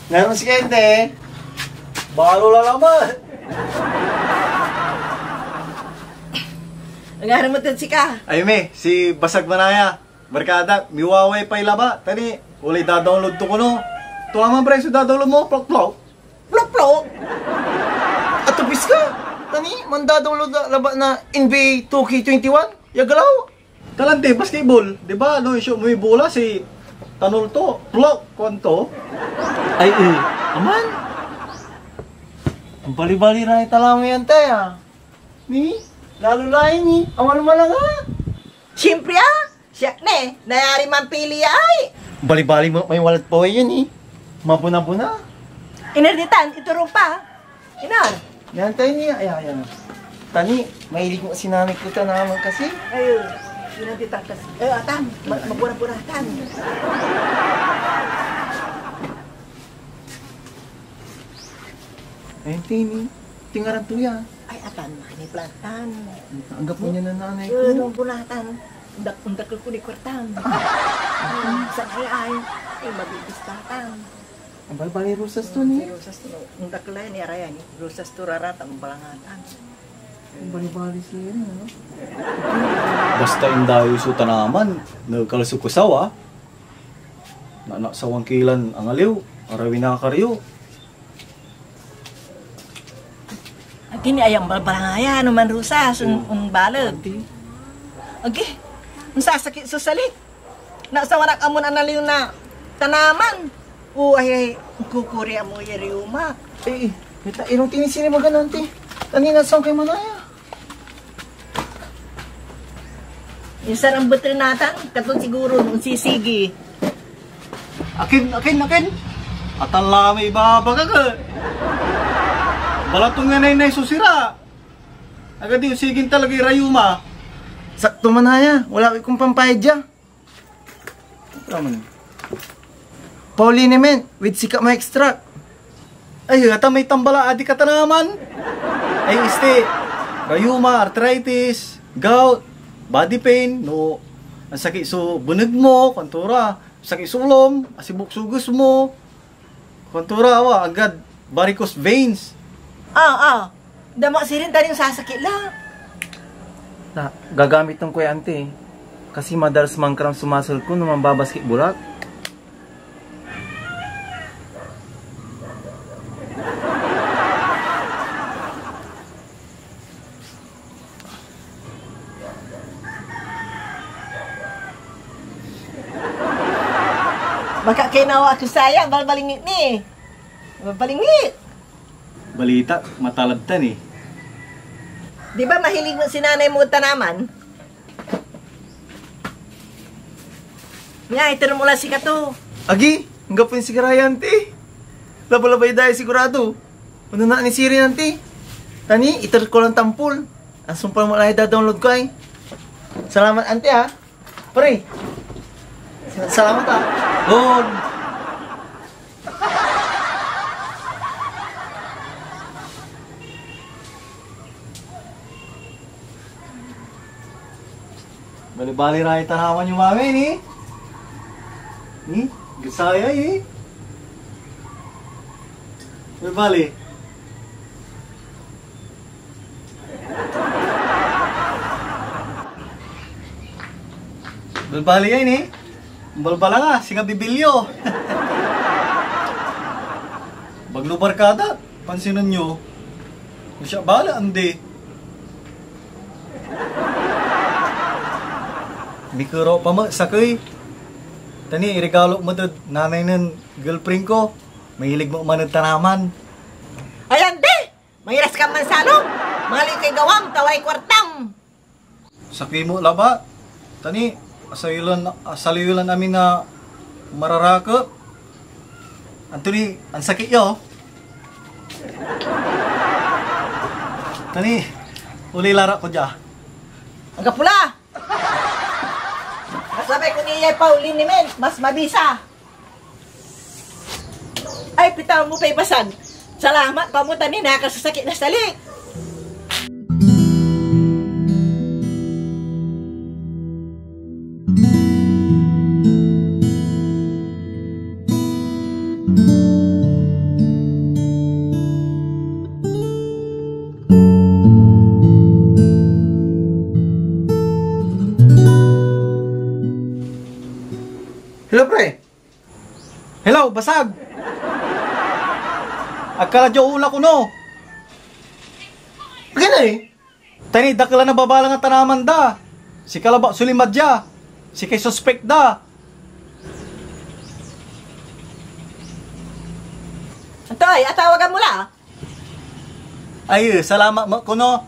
Ngayon si Kente. Balo lang naman. Ang ano mo si ka? Ay me, si Basag Manaya. Barkada, miwaway pa ilaba. Tani, ulay da-download to ko no. Ito naman presyo da-download mo, plok-plok. Plok-plok? Atupis ka. Tani, manda-download laba na NBA 2K21. Yagalaw. Talante, basketball. Diba, no, isyo mo bola si Tanol to. Plok, kwanto. Ay, aman. Ang bali-bali na itala mo yan, tayo. Ni, lalo lain ni. Aman mo lang ha. Siyempre siyak ne, nayari man pili ay. Bali-bali mo, may wallet po yun eh. Mabuna-buna. Inerditan, iturong pa. Inar. Yan tayo niya. Ayan. Tani, mahilig mo sinamik ko ta naman kasi. Ayun. Inerditan kasi. Atan, mabura-buratan. Ayun, Tini. Tingaran to yan. Ay, atan, mani plantan. Anggap mo niya na nanay ko. Nung buratan. Undak ko ni kwartan. Sa ay, mabibistatan. Ang bali-bali rusas to ni. Rosas to, undak ko lang ni Arayan. Rosas to rarat ang balangatan. Ang bali-bali sila yun, ano? Basta indayo sa tanaman, nagkalusukusaw ah. Nanak sa wangkilan ang aliw, arawin na karyo. At kini ayang balbalangaya, ano man rosas, un balad. Okay, ang sasakit sa salik. Nasawanak amon analiw na tanaman. Ay, kukuri mo yariuma. Kita irong tinisini mo ganon, ti. Tani na saan kay Manaya. Yung sarang butri natan, katong siguro nung sisigi. Akin. Atan lami ibabaga ka. Balatong nga na susira. Agad yung sigin talaga yung rayuma. Sakto Manaya, wala kong pampayad dyan. Pauline with sika ma extract. Ay, ata may tambala adi ka naman. Ay, rayuma, arthritis, gout, body pain, no, ang sakit so bunag mo, kontura, sakit sulom, asibuk sugus mo, kontura, agad, varicose veins. Dama sirin tadi yung sasakit lang. Gagamit ng kuya ante, kasi madalas mangkram sumasal ko nung mambabaskit bulak. Baka kinawa ako saya, balbalingit ni. Balbalingit. Balita, matalabtan eh. Di ba mahilig mo si nanay mo tanaman? Nga, ito mula si Kato. Agi, hanggang po yung sigarayan, ti. Labalabay dahil sigurado. Ano na ni Siri nanti? Tani, itar ko lang tampul. Ang sumpal mo lang i-download ko ay. Salamat, ante ha. Pare. Salamat ha. God. Bali-bali na itanawan yung mami ni. Gasaya eh. Bali. Bali yan eh. Balbala nga, singa bibilyo. Baglo barkada, pansinan nyo. Masya bala, ande. Bikuro pa mo, sakoy. Tani, iregalo mo dod, nanay ng girlfriend ko. Mahilig mo manod tanaman. Ayan, de! Mahiras ka man salong! Mali kay gawam, taway kwartam! Sakay mo laba. Tani, asayulan namin na mararaka. Anthony, ang sakit yo. Tani, uli lara ko dya. Ang kapula! Masabay ko niya Pauline ni Men, mas mabisa. Ay, pitaw mo pa'y basag. Salamat, pamutan ni nakasasakit na salik. Hello, pre. Hello, basag. Agkaradyo ula ko no. Pagka na eh. Tani, dakila na babala nga tanaman da. Si Kalaba Sulimadya. Si kay suspect da. Antoy, atawagan mo la. Ay, salamat mo ko no.